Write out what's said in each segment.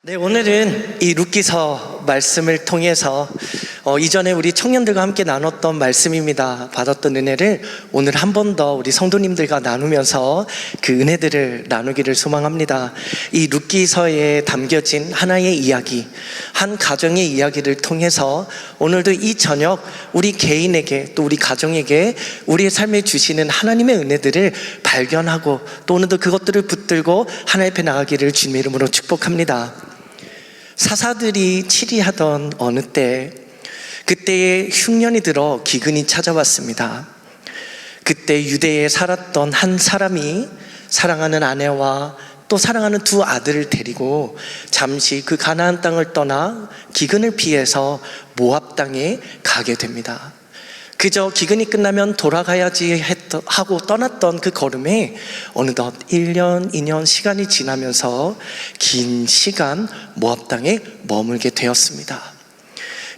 네, 오늘은 이 룻기서 말씀을 통해서 이전에 우리 청년들과 함께 나눴던 말씀입니다. 받았던 은혜를 오늘 한 번 더 우리 성도님들과 나누면서 그 은혜들을 나누기를 소망합니다. 이 룻기서에 담겨진 하나의 이야기, 한 가정의 이야기를 통해서 오늘도 이 저녁 우리 개인에게 또 우리 가정에게 우리의 삶에 주시는 하나님의 은혜들을 발견하고 또 오늘도 그것들을 붙들고 하나님 앞에 나가기를 주님의 이름으로 축복합니다. 사사들이 치리하던 어느 때, 그때에 흉년이 들어 기근이 찾아왔습니다. 그때 유대에 살았던 한 사람이 사랑하는 아내와 또 사랑하는 두 아들을 데리고 잠시 그 가나안 땅을 떠나 기근을 피해서 모압 땅에 가게 됩니다. 그저 기근이 끝나면 돌아가야지 하고 떠났던 그 걸음에 어느덧 1년, 2년 시간이 지나면서 긴 시간 모압 땅에 머물게 되었습니다.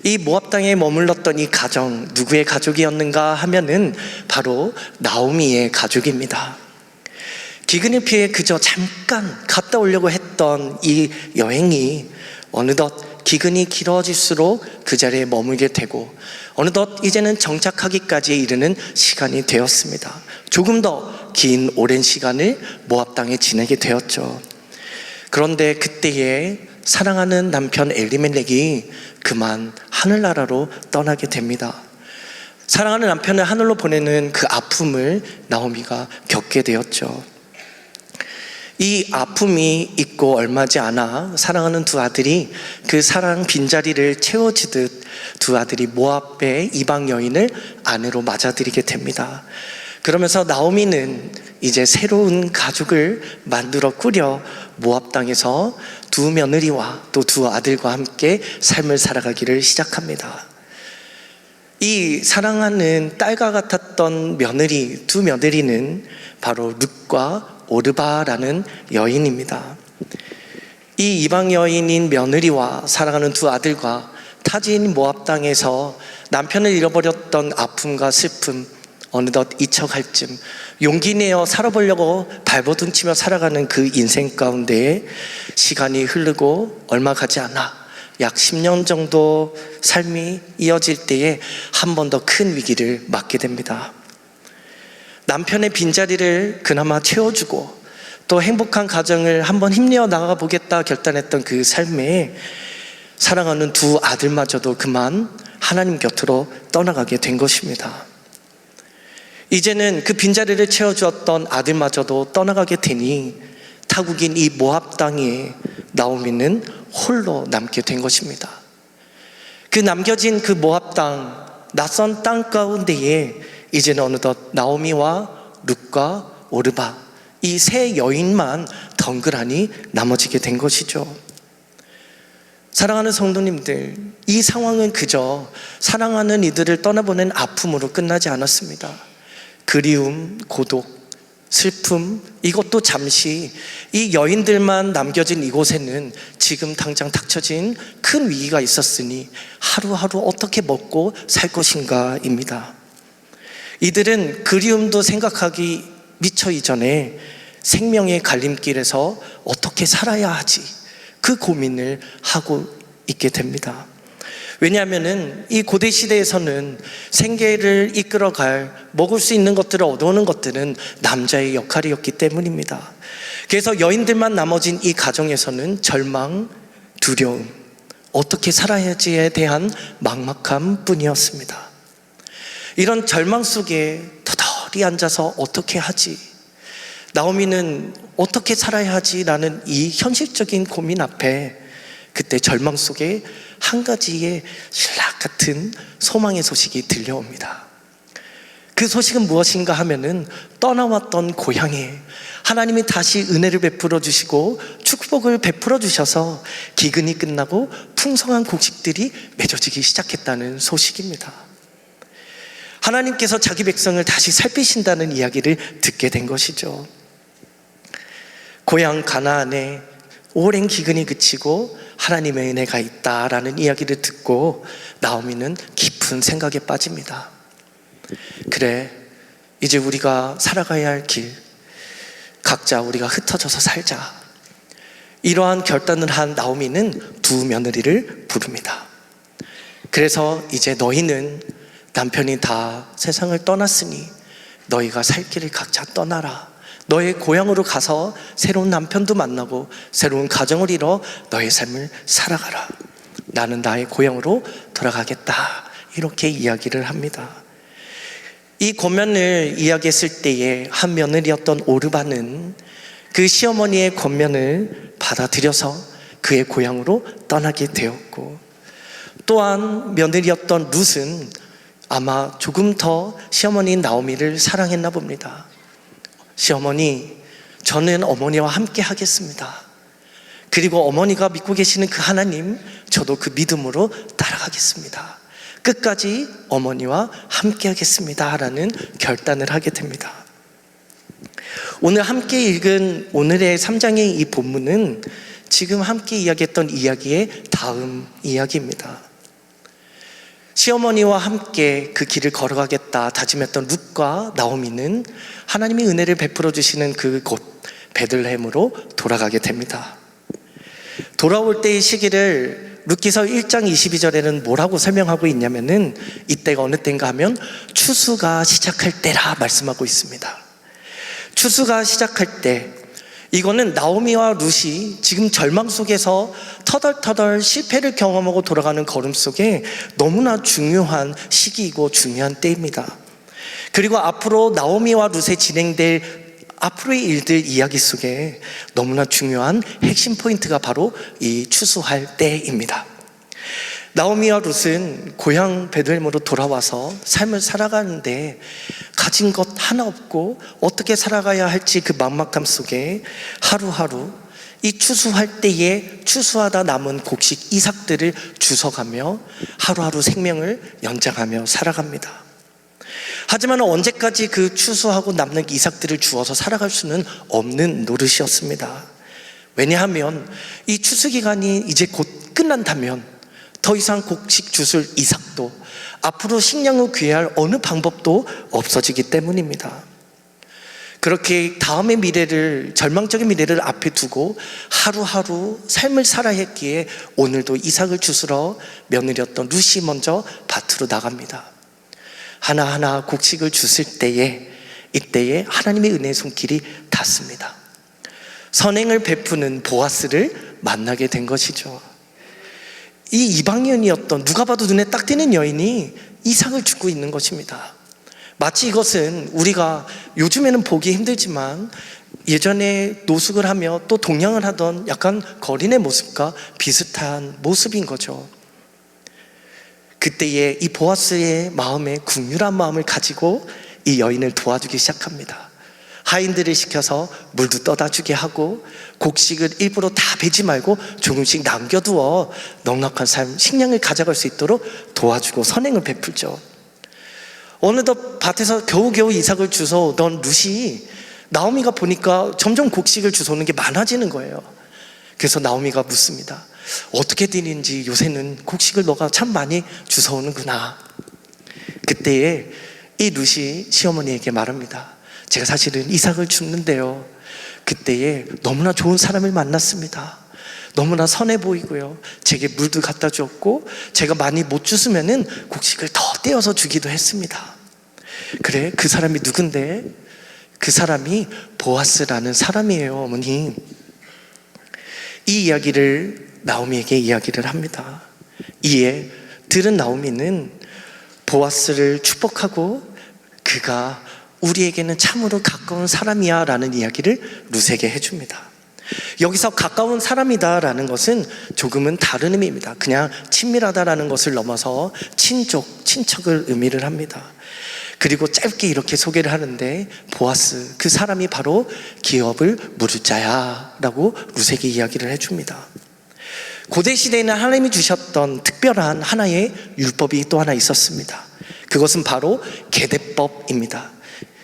이 모압 땅에 머물렀던 이 가정, 누구의 가족이었는가 하면은 바로 나오미의 가족입니다. 기근을 피해 그저 잠깐 갔다 오려고 했던 이 여행이 어느덧 기근이 길어질수록 그 자리에 머물게 되고 어느덧 이제는 정착하기까지 이르는 시간이 되었습니다. 조금 더 긴 오랜 시간을 모압 땅에 지내게 되었죠. 그런데 그때에 사랑하는 남편 엘리멜렉이 그만 하늘나라로 떠나게 됩니다. 사랑하는 남편을 하늘로 보내는 그 아픔을 나오미가 겪게 되었죠. 이 아픔이 있고 얼마지 않아 사랑하는 두 아들이 그 사랑 빈자리를 채워주듯 두 아들이 모압의 이방 여인을 아내로 맞아들이게 됩니다. 그러면서 나오미는 이제 새로운 가족을 만들어 꾸려 모압 땅에서 두 며느리와 또 두 아들과 함께 삶을 살아가기를 시작합니다. 이 사랑하는 딸과 같았던 며느리, 두 며느리는 바로 룻과 오르바라는 여인입니다. 이 이방 여인인 며느리와 사랑하는 두 아들과 타지인 모압 땅에서 남편을 잃어버렸던 아픔과 슬픔 어느덧 잊혀갈 쯤 용기 내어 살아보려고 발버둥치며 살아가는 그 인생 가운데 시간이 흐르고 얼마 가지 않아 약 10년 정도 삶이 이어질 때에 한 번 더 큰 위기를 맞게 됩니다. 남편의 빈자리를 그나마 채워주고 또 행복한 가정을 한번 힘내어 나가 보겠다 결단했던 그 삶에 사랑하는 두 아들마저도 그만 하나님 곁으로 떠나가게 된 것입니다. 이제는 그 빈자리를 채워주었던 아들마저도 떠나가게 되니 타국인 이 모압 땅에 나오미는 홀로 남게 된 것입니다. 그 남겨진 그 모압 땅, 낯선 땅 가운데에 이제는 어느덧 나오미와 룻과 오르바 이 세 여인만 덩그라니 남아지게 된 것이죠. 사랑하는 성도님들, 이 상황은 그저 사랑하는 이들을 떠나보낸 아픔으로 끝나지 않았습니다. 그리움, 고독, 슬픔, 이것도 잠시 이 여인들만 남겨진 이곳에는 지금 당장 닥쳐진 큰 위기가 있었으니 하루하루 어떻게 먹고 살 것인가입니다. 이들은 그리움도 생각하기 미처 이전에 생명의 갈림길에서 어떻게 살아야 하지 그 고민을 하고 있게 됩니다. 왜냐하면 이 고대 시대에서는 생계를 이끌어갈 먹을 수 있는 것들을 얻어오는 것들은 남자의 역할이었기 때문입니다. 그래서 여인들만 나머진 이 가정에서는 절망, 두려움, 어떻게 살아야지에 대한 막막함 뿐이었습니다. 이런 절망 속에 터덜이 앉아서 어떻게 하지? 나오미는 어떻게 살아야 하지라는 이 현실적인 고민 앞에 그때 절망 속에 한 가지의 신락 같은 소망의 소식이 들려옵니다. 그 소식은 무엇인가 하면은 떠나왔던 고향에 하나님이 다시 은혜를 베풀어 주시고 축복을 베풀어 주셔서 기근이 끝나고 풍성한 곡식들이 맺어지기 시작했다는 소식입니다. 하나님께서 자기 백성을 다시 살피신다는 이야기를 듣게 된 것이죠. 고향 가나안에 오랜 기근이 그치고 하나님의 은혜가 있다라는 이야기를 듣고 나오미는 깊은 생각에 빠집니다. 그래, 이제 우리가 살아가야 할 길, 각자 우리가 흩어져서 살자. 이러한 결단을 한 나오미는 두 며느리를 부릅니다. 그래서 이제 너희는 남편이 다 세상을 떠났으니 너희가 살 길을 각자 떠나라. 너의 고향으로 가서 새로운 남편도 만나고 새로운 가정을 이뤄 너의 삶을 살아가라. 나는 나의 고향으로 돌아가겠다. 이렇게 이야기를 합니다. 이 권면을 이야기했을 때에 한 며느리였던 오르바는 그 시어머니의 권면을 받아들여서 그의 고향으로 떠나게 되었고, 또한 며느리였던 룻은 아마 조금 더 시어머니인 나오미를 사랑했나 봅니다. 시어머니, 저는 어머니와 함께 하겠습니다. 그리고 어머니가 믿고 계시는 그 하나님, 저도 그 믿음으로 따라가겠습니다. 끝까지 어머니와 함께 하겠습니다 라는 결단을 하게 됩니다. 오늘 함께 읽은 오늘의 3장의 이 본문은 지금 함께 이야기했던 이야기의 다음 이야기입니다. 시어머니와 함께 그 길을 걸어가겠다 다짐했던 룻과 나오미는 하나님이 은혜를 베풀어 주시는 그곳 베들레헴으로 돌아가게 됩니다. 돌아올 때의 시기를 룻기서 1장 22절에는 뭐라고 설명하고 있냐면은 이때가 어느 때인가 하면 추수가 시작할 때라 말씀하고 있습니다. 추수가 시작할 때, 이거는 나오미와 룻이 지금 절망 속에서 터덜터덜 실패를 경험하고 돌아가는 걸음 속에 너무나 중요한 시기이고 중요한 때입니다. 그리고 앞으로 나오미와 룻에 진행될 앞으로의 일들 이야기 속에 너무나 중요한 핵심 포인트가 바로 이 추수할 때입니다. 나오미와 룻은 고향 베들레헴으로 돌아와서 삶을 살아가는데 가진 것 하나 없고 어떻게 살아가야 할지 그 막막함 속에 하루하루 이 추수할 때에 추수하다 남은 곡식 이삭들을 주워가며 하루하루 생명을 연장하며 살아갑니다. 하지만 언제까지 그 추수하고 남는 이삭들을 주워서 살아갈 수는 없는 노릇이었습니다. 왜냐하면 이 추수 기간이 이제 곧 끝난다면 더 이상 곡식 주술 이삭도 앞으로 식량을 구해야 할 어느 방법도 없어지기 때문입니다. 그렇게 다음의 미래를, 절망적인 미래를 앞에 두고 하루하루 삶을 살아야 했기에 오늘도 이삭을 주스러 며느리였던 룻이 먼저 밭으로 나갑니다. 하나하나 곡식을 주실 때에 이때에 하나님의 은혜의 손길이 닿습니다. 선행을 베푸는 보아스를 만나게 된 것이죠. 이 이방인이었던 누가 봐도 눈에 딱 띄는 여인이 이삭을 줍고 있는 것입니다. 마치 이것은 우리가 요즘에는 보기 힘들지만 예전에 노숙을 하며 또 동양을 하던 약간 거린의 모습과 비슷한 모습인 거죠. 그때에 이 보아스의 마음에 긍휼한 마음을 가지고 이 여인을 도와주기 시작합니다. 하인들을 시켜서 물도 떠다 주게 하고 곡식을 일부러 다 베지 말고 조금씩 남겨두어 넉넉한 삶, 식량을 가져갈 수 있도록 도와주고 선행을 베풀죠. 어느덧 밭에서 겨우겨우 이삭을 주워오던 룻이 나오미가 보니까 점점 곡식을 주워오는 게 많아지는 거예요. 그래서 나오미가 묻습니다. 어떻게 되는지 요새는 곡식을 너가 참 많이 주워오는구나. 그때에 이 룻이 시어머니에게 말합니다. 제가 사실은 이삭을 줍는데요, 그때에 너무나 좋은 사람을 만났습니다. 너무나 선해 보이고요, 제게 물도 갖다 주었고 제가 많이 못 주스면은 곡식을 더 떼어서 주기도 했습니다. 그래, 그 사람이 누군데? 그 사람이 보아스라는 사람이에요, 어머니. 이 이야기를 나오미에게 이야기를 합니다. 이에 들은 나오미는 보아스를 축복하고 그가 우리에게는 참으로 가까운 사람이야 라는 이야기를 룻에게 해줍니다. 여기서 가까운 사람이다 라는 것은 조금은 다른 의미입니다. 그냥 친밀하다라는 것을 넘어서 친족, 친척을 의미를 합니다. 그리고 짧게 이렇게 소개를 하는데, 보아스, 그 사람이 바로 기업을 물을 자야 라고 룻에게 이야기를 해줍니다. 고대 시대에는 하나님이 주셨던 특별한 하나의 율법이 또 하나 있었습니다. 그것은 바로 계대법입니다.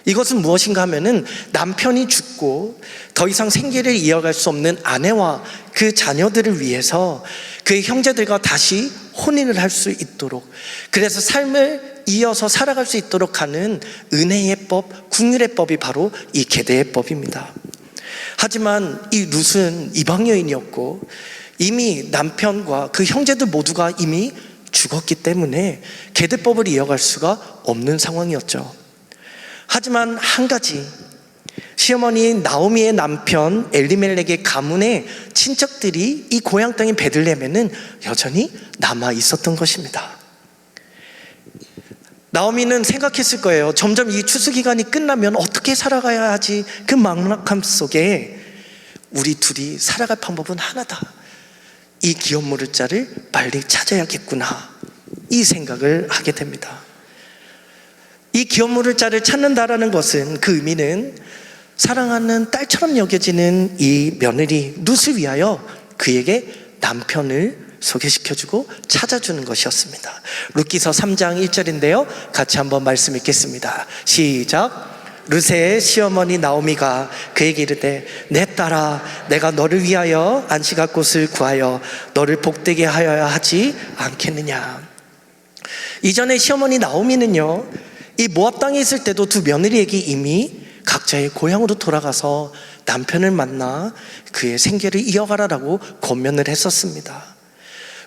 이것은 무엇인가 하면은 남편이 죽고 더 이상 생계를 이어갈 수 없는 아내와 그 자녀들을 위해서 그의 형제들과 다시 혼인을 할 수 있도록, 그래서 삶을 이어서 살아갈 수 있도록 하는 은혜의 법, 긍휼의 법이 바로 이 계대의 법입니다. 하지만 이 룻은 이방 여인이었고 이미 남편과 그 형제들 모두가 이미 죽었기 때문에 계대법을 이어갈 수가 없는 상황이었죠. 하지만 한 가지, 시어머니 나오미의 남편 엘리멜렉의 가문의 친척들이 이 고향 땅인 베들레헴에는 여전히 남아 있었던 것입니다. 나오미는 생각했을 거예요. 점점 이 추수 기간이 끝나면 어떻게 살아가야 하지? 그 막막함 속에 우리 둘이 살아갈 방법은 하나다. 이 기업 물을 자를 빨리 찾아야겠구나, 이 생각을 하게 됩니다. 이 기업 물을 자를 찾는다라는 것은, 그 의미는 사랑하는 딸처럼 여겨지는 이 며느리 룻을 위하여 그에게 남편을 소개시켜주고 찾아주는 것이었습니다. 룻기서 3장 1절인데요 같이 한번 말씀 읽겠습니다. 시작. 룻의 시어머니 나오미가 그에게 이르되 내 딸아, 내가 너를 위하여 안식할 곳을 구하여 너를 복되게 하여야 하지 않겠느냐. 이전에 시어머니 나오미는요, 이 모압 땅에 있을 때도 두 며느리에게 이미 각자의 고향으로 돌아가서 남편을 만나 그의 생계를 이어가라라고 권면을 했었습니다.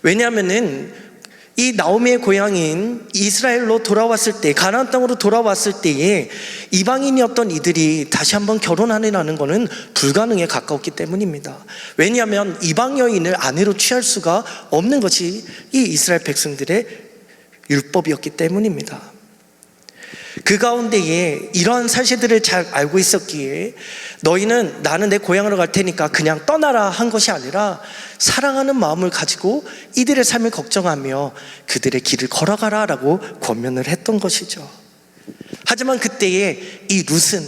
왜냐하면은 이 나오미의 고향인 이스라엘로 돌아왔을 때, 가나안 땅으로 돌아왔을 때에 이방인이었던 이들이 다시 한번 결혼하려는 것은 불가능에 가까웠기 때문입니다. 왜냐하면 이방 여인을 아내로 취할 수가 없는 것이 이 이스라엘 백성들의 율법이었기 때문입니다. 그 가운데에 이러한 사실들을 잘 알고 있었기에 너희는 나는 내 고향으로 갈 테니까 그냥 떠나라 한 것이 아니라 사랑하는 마음을 가지고 이들의 삶을 걱정하며 그들의 길을 걸어가라 라고 권면을 했던 것이죠. 하지만 그때에 이 룻은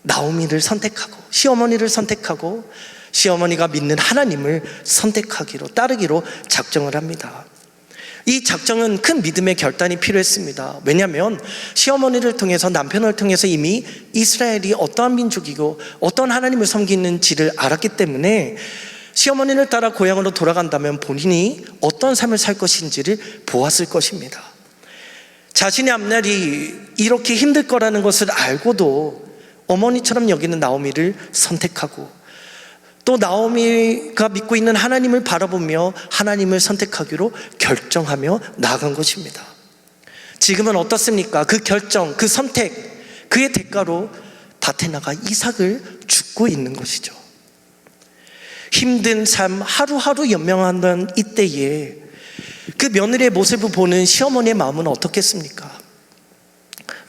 나오미를 선택하고 시어머니를 선택하고 시어머니가 믿는 하나님을 선택하기로, 따르기로 작정을 합니다. 이 작정은 큰 믿음의 결단이 필요했습니다. 왜냐하면 시어머니를 통해서, 남편을 통해서 이미 이스라엘이 어떠한 민족이고 어떤 하나님을 섬기는지를 알았기 때문에 시어머니를 따라 고향으로 돌아간다면 본인이 어떤 삶을 살 것인지를 보았을 것입니다. 자신의 앞날이 이렇게 힘들 거라는 것을 알고도 어머니처럼 여기는 나오미를 선택하고, 또 나오미가 믿고 있는 하나님을 바라보며 하나님을 선택하기로 결정하며 나아간 것입니다. 지금은 어떻습니까? 그 결정, 그 선택, 그의 대가로 밭에 나가 이삭을 줍고 있는 것이죠. 힘든 삶 하루하루 연명하는 이때에 그 며느리의 모습을 보는 시어머니의 마음은 어떻겠습니까?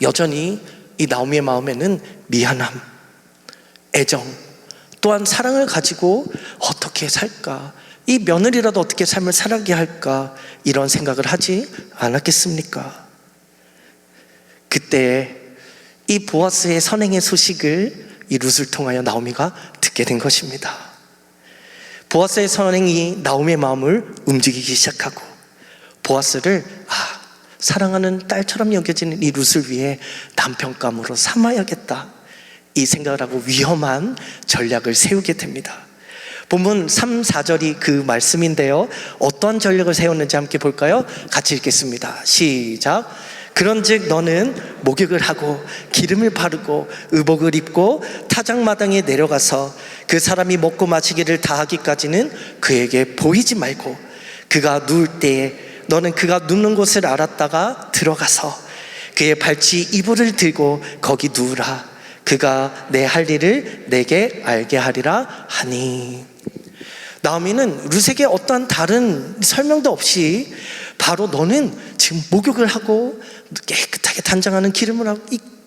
여전히 이 나오미의 마음에는 미안함, 애정, 또한 사랑을 가지고 어떻게 살까, 이 며느리라도 어떻게 삶을 살아가게 할까, 이런 생각을 하지 않았겠습니까? 그때 이 보아스의 선행의 소식을 이 룻을 통하여 나오미가 듣게 된 것입니다. 보아스의 선행이 나오미의 마음을 움직이기 시작하고, 보아스를 사랑하는 딸처럼 여겨지는 이 룻을 위해 남편감으로 삼아야겠다, 이 생각을 하고 위험한 전략을 세우게 됩니다. 본문 3, 4절이 그 말씀인데요, 어떤 전략을 세웠는지 함께 볼까요? 같이 읽겠습니다. 시작. 그런즉 너는 목욕을 하고 기름을 바르고 의복을 입고 타작마당에 내려가서 그 사람이 먹고 마시기를 다하기까지는 그에게 보이지 말고, 그가 누울 때에 너는 그가 눕는 곳을 알았다가 들어가서 그의 발치 이불을 들고 거기 누우라. 그가 내 할 일을 내게 알게 하리라 하니. 나오미는 룻에게 어떠한 다른 설명도 없이 바로 너는 지금 목욕을 하고 깨끗하게 단장하는 기름을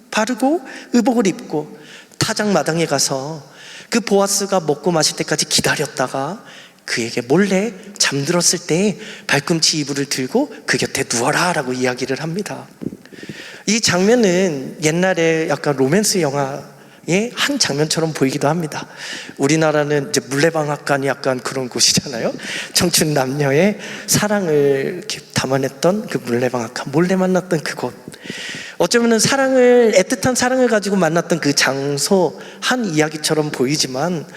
바르고 의복을 입고 타작마당에 가서 그 보아스가 먹고 마실 때까지 기다렸다가 그에게 몰래 잠들었을 때 발꿈치 이불을 들고 그 곁에 누워라 라고 이야기를 합니다. 이 장면은 옛날에 약간 로맨스 영화의 한 장면처럼 보이기도 합니다. 우리나라는 이제 물레방앗간이 약간 그런 곳이잖아요. 청춘 남녀의 사랑을 이렇게 담아냈던 그 물레방앗간, 몰래 만났던 그곳, 어쩌면 사랑을, 애틋한 사랑을 가지고 만났던 그 장소 한 이야기처럼 보이지만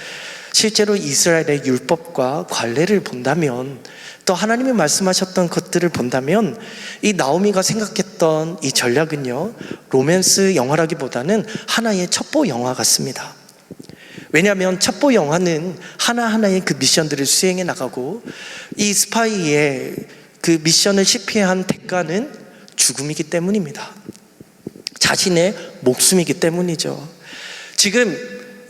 실제로 이스라엘의 율법과 관례를 본다면, 또 하나님이 말씀하셨던 것들을 본다면 이 나오미가 생각했던 이 전략은요, 로맨스 영화라기보다는 하나의 첩보 영화 같습니다. 왜냐하면 첩보 영화는 하나하나의 그 미션들을 수행해 나가고 이 스파이의 그 미션을 실패한 대가는 죽음이기 때문입니다. 자신의 목숨이기 때문이죠. 지금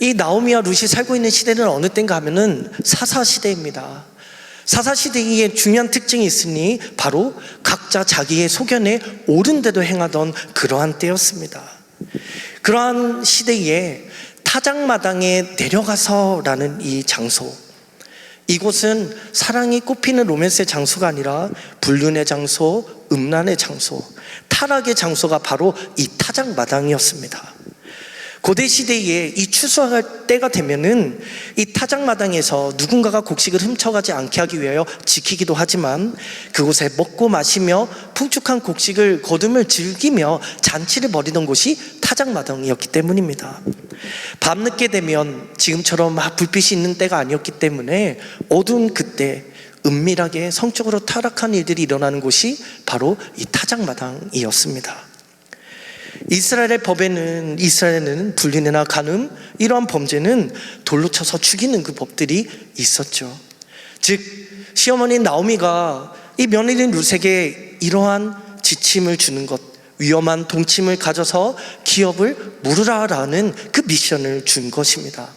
이 나오미와 룻이 살고 있는 시대는 어느 때인가 하면은 사사시대입니다. 사사시대의 중요한 특징이 있으니 바로 각자 자기의 소견에 옳은 대로 행하던 그러한 때였습니다. 그러한 시대에 타작마당에 내려가서라는 이 장소, 이곳은 사랑이 꽃피는 로맨스의 장소가 아니라 불륜의 장소, 음란의 장소, 타락의 장소가 바로 이 타작마당이었습니다. 고대 시대에 이 추수할 때가 되면은 이 타작마당에서 누군가가 곡식을 훔쳐가지 않게 하기 위하여 지키기도 하지만 그곳에 먹고 마시며 풍족한 곡식을 거둠을 즐기며 잔치를 벌이던 곳이 타작마당이었기 때문입니다. 밤늦게 되면 지금처럼 막 불빛이 있는 때가 아니었기 때문에 어두운 그때 은밀하게 성적으로 타락한 일들이 일어나는 곳이 바로 이 타작마당이었습니다. 이스라엘의 법에는, 이스라엘에는 불륜이나 간음, 이러한 범죄는 돌로 쳐서 죽이는 그 법들이 있었죠. 즉 시어머니 나오미가 이 며느리 룻에게 이러한 지침을 주는 것, 위험한 동침을 가져서 기업을 물으라라는 그 미션을 준 것입니다.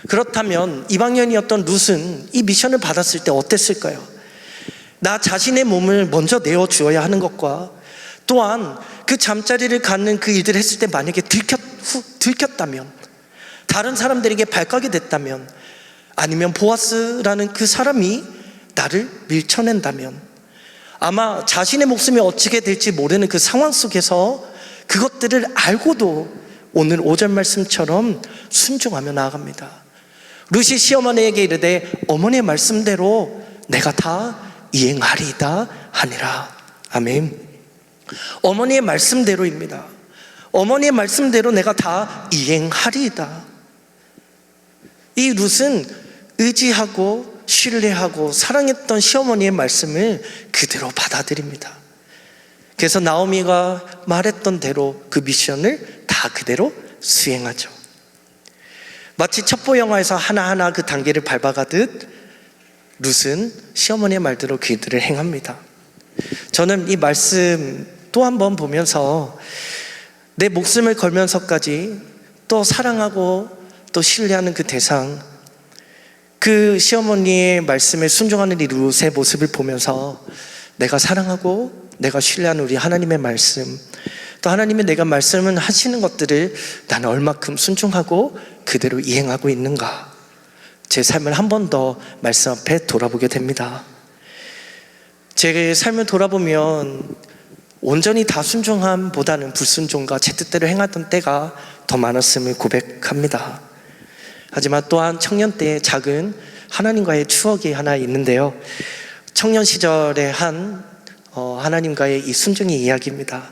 그렇다면 이방인이었던 룻은 이 미션을 받았을 때 어땠을까요? 나 자신의 몸을 먼저 내어주어야 하는 것과 또한 그 잠자리를 갖는 그 일들을 했을 때 만약에 들켰다면, 다른 사람들에게 발각이 됐다면, 아니면 보아스라는 그 사람이 나를 밀쳐낸다면 아마 자신의 목숨이 어찌게 될지 모르는 그 상황 속에서 그것들을 알고도 오늘 5절 말씀처럼 순종하며 나아갑니다. 룻이 시어머니에게 이르되 어머니의 말씀대로 내가 다 이행하리이다 하니라. 아멘. 어머니의 말씀대로입니다. 어머니의 말씀대로 내가 다 이행하리이다. 이 룻은 의지하고 신뢰하고 사랑했던 시어머니의 말씀을 그대로 받아들입니다. 그래서 나오미가 말했던 대로 그 미션을 다 그대로 수행하죠. 마치 첩보 영화에서 하나하나 그 단계를 밟아가듯 룻은 시어머니의 말대로 그 일들을 행합니다. 저는 이 말씀 또 한 번 보면서 내 목숨을 걸면서까지 또 사랑하고 또 신뢰하는 그 대상, 그 시어머니의 말씀에 순종하는 이 룻의 모습을 보면서 내가 사랑하고 내가 신뢰하는 우리 하나님의 말씀, 또 하나님의 내가 말씀을 하시는 것들을 나는 얼마큼 순종하고 그대로 이행하고 있는가, 제 삶을 한 번 더 말씀 앞에 돌아보게 됩니다. 제 삶을 돌아보면 온전히 다 순종함보다는 불순종과 제 뜻대로 행하던 때가 더 많았음을 고백합니다. 하지만 또한 청년 때의 작은 하나님과의 추억이 하나 있는데요, 청년 시절에 한 하나님과의 이 순종의 이야기입니다.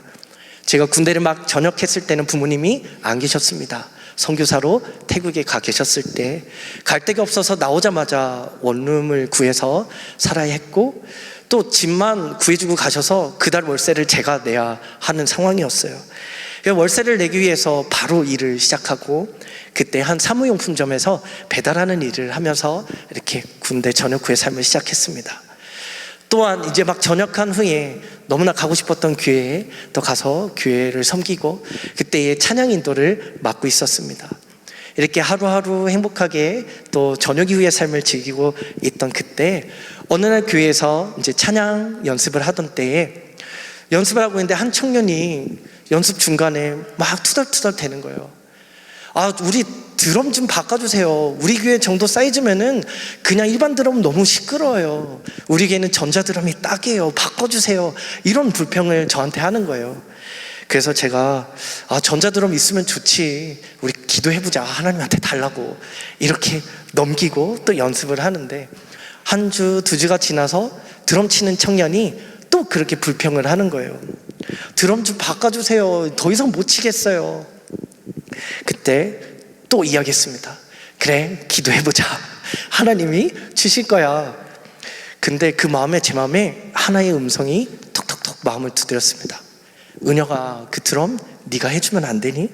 제가 군대를 막 전역했을 때는 부모님이 안 계셨습니다. 선교사로 태국에 가 계셨을 때 갈 데가 없어서 나오자마자 원룸을 구해서 살아야 했고, 또 집만 구해주고 가셔서 그달 월세를 제가 내야 하는 상황이었어요. 월세를 내기 위해서 바로 일을 시작하고, 그때 한 사무용품점에서 배달하는 일을 하면서 이렇게 군대 전역 후의 삶을 시작했습니다. 또한 이제 막 전역한 후에 너무나 가고 싶었던 교회에 또 가서 교회를 섬기고 그때의 찬양 인도를 맡고 있었습니다. 이렇게 하루하루 행복하게 또 전역 이후의 삶을 즐기고 있던 그때 어느 날 교회에서 이제 찬양 연습을 하던 때에 연습을 하고 있는데 한 청년이 연습 중간에 막 투덜투덜 대는 거예요. 아, 우리 드럼 좀 바꿔주세요. 우리 교회 정도 사이즈면은 그냥 일반 드럼은 너무 시끄러워요. 우리 교회는 전자 드럼이 딱이에요. 바꿔주세요. 이런 불평을 저한테 하는 거예요. 그래서 제가 전자 드럼 있으면 좋지. 우리 기도해보자. 하나님한테 달라고. 이렇게 넘기고 또 연습을 하는데 한 주, 두 주가 지나서 드럼 치는 청년이 또 그렇게 불평을 하는 거예요. 드럼 좀 바꿔주세요. 더 이상 못 치겠어요. 그때 또 이야기했습니다. 그래, 기도해보자. 하나님이 주실 거야. 근데 그 마음에, 제 마음에 하나의 음성이 톡톡톡 마음을 두드렸습니다. 은혁아, 그 드럼 네가 해주면 안 되니?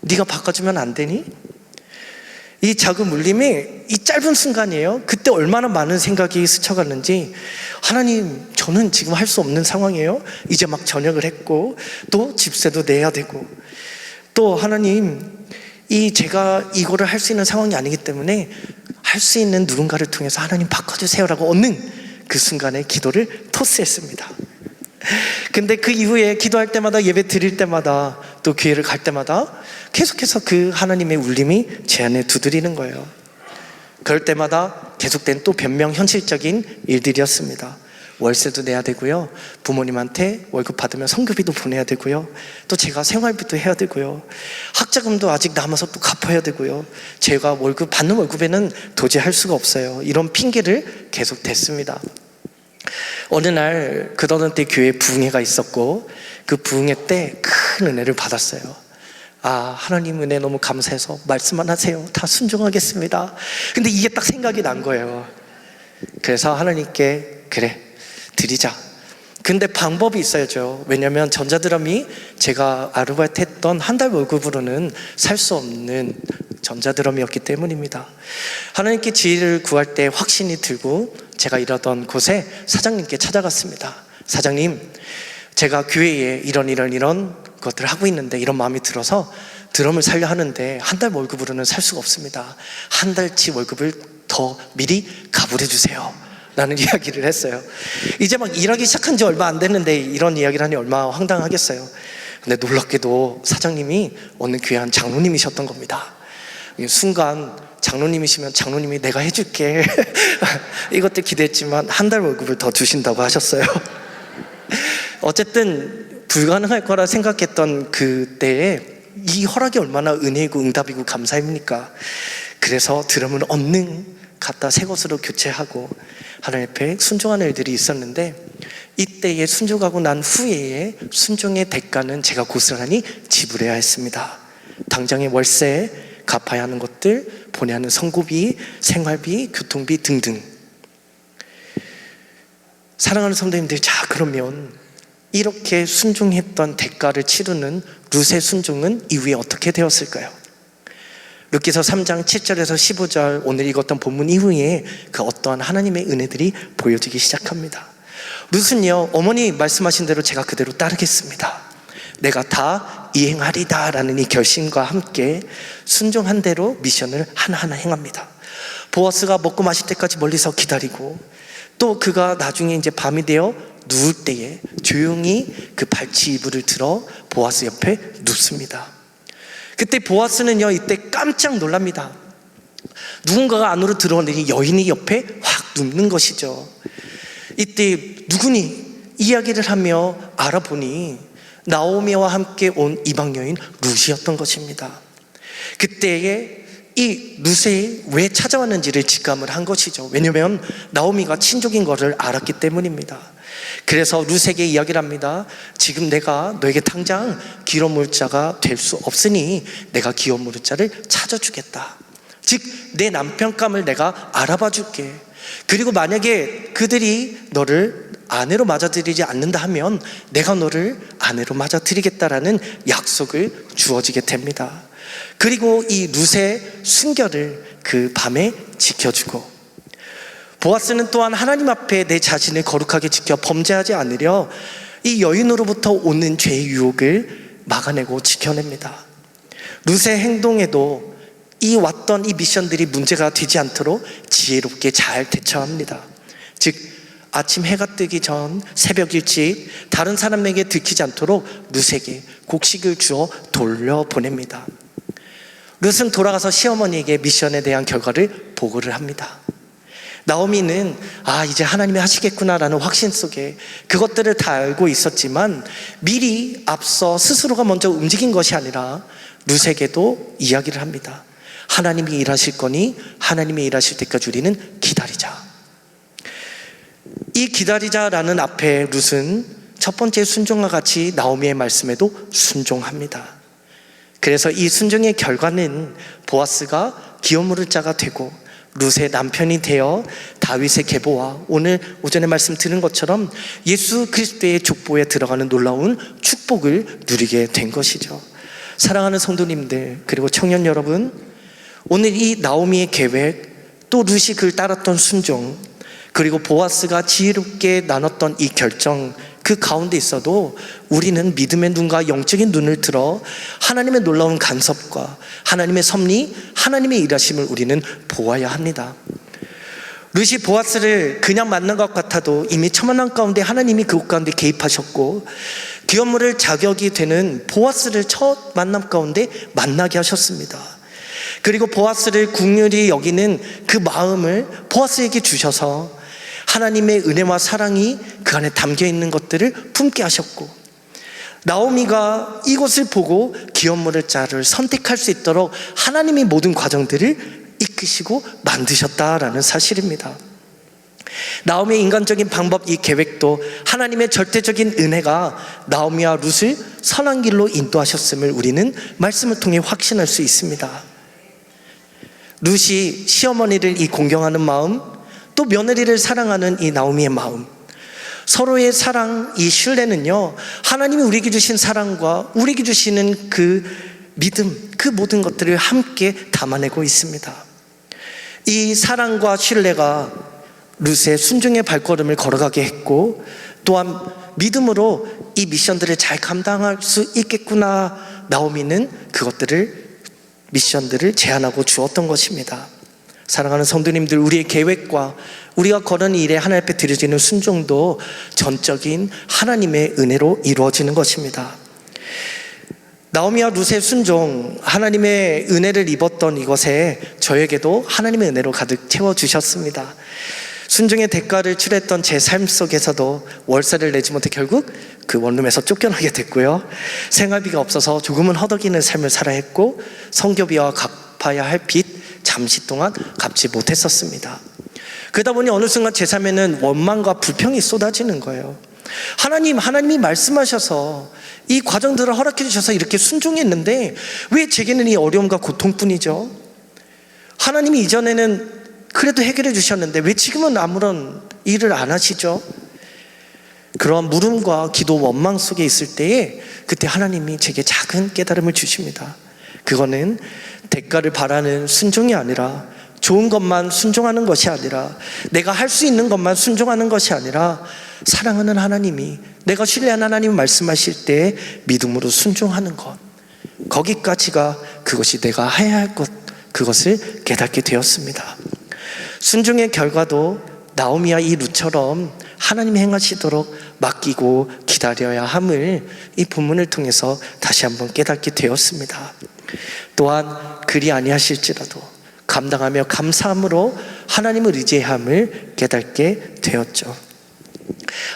네가 바꿔주면 안 되니? 이 작은 울림이 이 짧은 순간이에요. 그때 얼마나 많은 생각이 스쳐갔는지, 하나님, 저는 지금 할 수 없는 상황이에요. 이제 막 전역을 했고, 또 집세도 내야 되고, 또 하나님, 제가 이거를 할 수 있는 상황이 아니기 때문에 할 수 있는 누군가를 통해서 하나님 바꿔주세요라고 얻는 그 순간에 기도를 토스했습니다. 근데 그 이후에 기도할 때마다, 예배 드릴 때마다, 또 교회를 갈 때마다 계속해서 그 하나님의 울림이 제 안에 두드리는 거예요. 그럴 때마다 계속된 또 변명 현실적인 일들이었습니다. 월세도 내야 되고요, 부모님한테 월급 받으면 성교비도 보내야 되고요, 또 제가 생활비도 해야 되고요, 학자금도 아직 남아서 또 갚아야 되고요, 제가 받는 월급에는 도저히 할 수가 없어요. 이런 핑계를 계속 댔습니다. 어느 날 그러던 때 교회에 부흥회가 있었고, 그 부흥회 때 큰 은혜를 받았어요. 하나님 은혜 너무 감사해서 말씀만 하세요, 다 순종하겠습니다. 근데 이게 딱 생각이 난 거예요. 그래서 하나님께 그래, 드리자. 근데 방법이 있어야죠. 왜냐하면 전자드럼이 제가 아르바이트 했던 한 달 월급으로는 살 수 없는 전자드럼이었기 때문입니다. 하나님께 지혜를 구할 때 확신이 들고 제가 일하던 곳에 사장님께 찾아갔습니다. 사장님, 제가 교회에 이런 것들을 하고 있는데 이런 마음이 들어서 드럼을 살려 하는데 한 달 월급으로는 살 수가 없습니다. 한 달치 월급을 더 미리 가불해 주세요 라는 이야기를 했어요. 이제 막 일하기 시작한 지 얼마 안 됐는데 이런 이야기를 하니 얼마나 황당하겠어요. 근데 놀랍게도 사장님이 어느 교회 한 장로님이셨던 겁니다. 순간 장로님이시면 장로님이 내가 해줄게 이것도 기대했지만 한 달 월급을 더 주신다고 하셨어요. 어쨌든 불가능할 거라 생각했던 그때에 이 허락이 얼마나 은혜이고 응답이고 감사입니까? 그래서 드럼을 얼른 갖다 새 것으로 교체하고 하나님 앞에 순종하는 일들이 있었는데, 이때에 순종하고 난 후에 순종의 대가는 제가 고스란히 지불해야 했습니다. 당장의 월세, 갚아야 하는 것들, 보내야 하는 성고비, 생활비, 교통비 등등. 사랑하는 성도님들, 자, 그러면 이렇게 순종했던 대가를 치르는 룻의 순종은 이후에 어떻게 되었을까요? 룻기서 3장 7절에서 15절, 오늘 읽었던 본문 이후에 그 어떠한 하나님의 은혜들이 보여지기 시작합니다. 룻은요, 어머니 말씀하신 대로 제가 그대로 따르겠습니다, 내가 다 이행하리다 라는 이 결심과 함께 순종한 대로 미션을 하나하나 행합니다. 보아스가 먹고 마실 때까지 멀리서 기다리고, 또 그가 나중에 이제 밤이 되어 누울 때에 조용히 그 발치 이불을 들어 보아스 옆에 눕습니다. 그때 보아스는요, 이때 깜짝 놀랍니다. 누군가가 안으로 들어오더니 여인이 옆에 확 눕는 것이죠. 이때 누구니? 이야기를 하며 알아보니 나오미와 함께 온 이방 여인 룻이었던 것입니다. 그때에 이 룻이 왜 찾아왔는지를 직감을 한 것이죠. 왜냐하면 나오미가 친족인 것을 알았기 때문입니다. 그래서 룻에게 이야기를 합니다. 지금 내가 너에게 당장 기업 물자가 될 수 없으니 내가 기업 물자를 찾아주겠다. 즉, 내 남편감을 내가 알아봐 줄게. 그리고 만약에 그들이 너를 아내로 맞아들이지 않는다 하면 내가 너를 아내로 맞아들이겠다라는 약속을 주어지게 됩니다. 그리고 이 룻의 순결을 그 밤에 지켜주고, 보아스는 또한 하나님 앞에 내 자신을 거룩하게 지켜 범죄하지 않으려 이 여인으로부터 오는 죄의 유혹을 막아내고 지켜냅니다. 룻의 행동에도 이 왔던 이 미션들이 문제가 되지 않도록 지혜롭게 잘 대처합니다. 즉, 아침 해가 뜨기 전 새벽 일찍 다른 사람에게 들키지 않도록 룻에게 곡식을 주어 돌려보냅니다. 룻은 돌아가서 시어머니에게 미션에 대한 결과를 보고를 합니다. 나오미는 이제 하나님이 하시겠구나라는 확신 속에 그것들을 다 알고 있었지만 미리 앞서 스스로가 먼저 움직인 것이 아니라 룻에게도 이야기를 합니다. 하나님이 일하실 거니 하나님이 일하실 때까지 우리는 기다리자. 이 기다리자라는 앞에 룻은 첫 번째 순종과 같이 나오미의 말씀에도 순종합니다. 그래서 이 순종의 결과는 보아스가 기업 물을 자가 되고 룻의 남편이 되어 다윗의 계보와 오늘 오전에 말씀 들은 것처럼 예수 그리스도의 족보에 들어가는 놀라운 축복을 누리게 된 것이죠. 사랑하는 성도님들, 그리고 청년 여러분, 오늘 이 나오미의 계획, 또 룻이 그를 따랐던 순종, 그리고 보아스가 지혜롭게 나눴던 이 결정, 그 가운데 있어도 우리는 믿음의 눈과 영적인 눈을 들어 하나님의 놀라운 간섭과 하나님의 섭리, 하나님의 일하심을 우리는 보아야 합니다. 룻이 보아스를 그냥 만난 것 같아도 이미 첨언한 가운데 하나님이 그곳 가운데 개입하셨고, 기업물을 자격이 되는 보아스를 첫 만남 가운데 만나게 하셨습니다. 그리고 보아스를 긍휼히 여기는 그 마음을 보아스에게 주셔서 하나님의 은혜와 사랑이 그 안에 담겨 있는 것들을 품게 하셨고, 나오미가 이것을 보고 기업물을 자를 선택할 수 있도록 하나님이 모든 과정들을 이끄시고 만드셨다라는 사실입니다. 나오미의 인간적인 방법, 이 계획도 하나님의 절대적인 은혜가 나오미와 룻을 선한 길로 인도하셨음을 우리는 말씀을 통해 확신할 수 있습니다. 룻이 시어머니를 이 공경하는 마음, 또 며느리를 사랑하는 이 나오미의 마음, 서로의 사랑, 이 신뢰는요, 하나님이 우리에게 주신 사랑과 우리에게 주시는 그 믿음, 그 모든 것들을 함께 담아내고 있습니다. 이 사랑과 신뢰가 룻의 순종의 발걸음을 걸어가게 했고, 또한 믿음으로 이 미션들을 잘 감당할 수 있겠구나, 나오미는 미션들을 제안하고 주었던 것입니다. 사랑하는 성도님들, 우리의 계획과 우리가 걸은 일에 하나님 앞에 드려지는 순종도 전적인 하나님의 은혜로 이루어지는 것입니다. 나오미와 룻의 순종, 하나님의 은혜를 입었던 이것에 저에게도 하나님의 은혜로 가득 채워주셨습니다. 순종의 대가를 치렀던 제 삶 속에서도 월세를 내지 못해 결국 그 원룸에서 쫓겨나게 됐고요, 생활비가 없어서 조금은 허덕이는 삶을 살아야 했고, 성교비와 갚아야 할 빚 잠시 동안 갚지 못했었습니다. 그러다 보니 어느 순간 제 삶에는 원망과 불평이 쏟아지는 거예요. 하나님이 말씀하셔서 이 과정들을 허락해 주셔서 이렇게 순종했는데 왜 제게는 이 어려움과 고통뿐이죠? 하나님이 이전에는 그래도 해결해 주셨는데 왜 지금은 아무런 일을 안 하시죠? 그러한 물음과 기도, 원망 속에 있을 때에 그때 하나님이 제게 작은 깨달음을 주십니다. 그거는 대가를 바라는 순종이 아니라, 좋은 것만 순종하는 것이 아니라, 내가 할 수 있는 것만 순종하는 것이 아니라, 사랑하는 하나님이, 내가 신뢰하는 하나님이 말씀하실 때 믿음으로 순종하는 것, 거기까지가 그것이 내가 해야 할 것, 그것을 깨닫게 되었습니다. 순종의 결과도 나오미와 이 룻처럼 하나님이 행하시도록 맡기고 기다려야 함을 이 본문을 통해서 다시 한번 깨닫게 되었습니다. 또한 그리 아니하실지라도 감당하며 감사함으로 하나님을 의지해야 함을 깨닫게 되었죠.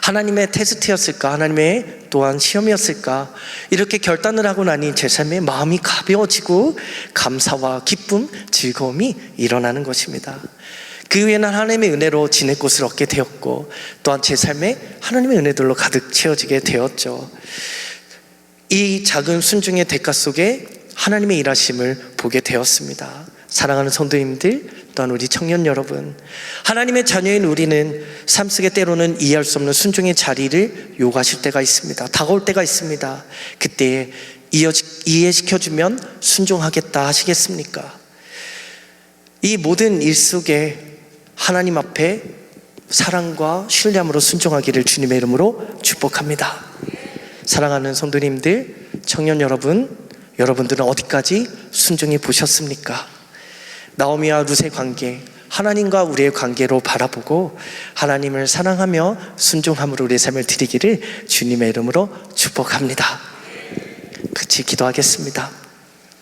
하나님의 테스트였을까? 하나님의 또한 시험이었을까? 이렇게 결단을 하고 나니 제 삶에 마음이 가벼워지고 감사와 기쁨, 즐거움이 일어나는 것입니다. 그 후에는 하나님의 은혜로 지낼 곳을 얻게 되었고, 또한 제 삶에 하나님의 은혜들로 가득 채워지게 되었죠. 이 작은 순종의 대가 속에 하나님의 일하심을 보게 되었습니다. 사랑하는 성도님들, 또한 우리 청년 여러분, 하나님의 자녀인 우리는 삶 속에 때로는 이해할 수 없는 순종의 자리를 요구하실 때가 있습니다. 다가올 때가 있습니다. 그때에 이해시켜주면 순종하겠다 하시겠습니까? 이 모든 일 속에 하나님 앞에 사랑과 신뢰함으로 순종하기를 주님의 이름으로 축복합니다. 사랑하는 성도님들, 청년 여러분, 여러분들은 어디까지 순종해 보셨습니까? 나오미와 룻의 관계, 하나님과 우리의 관계로 바라보고 하나님을 사랑하며 순종함으로 우리의 삶을 드리기를 주님의 이름으로 축복합니다. 같이 기도하겠습니다.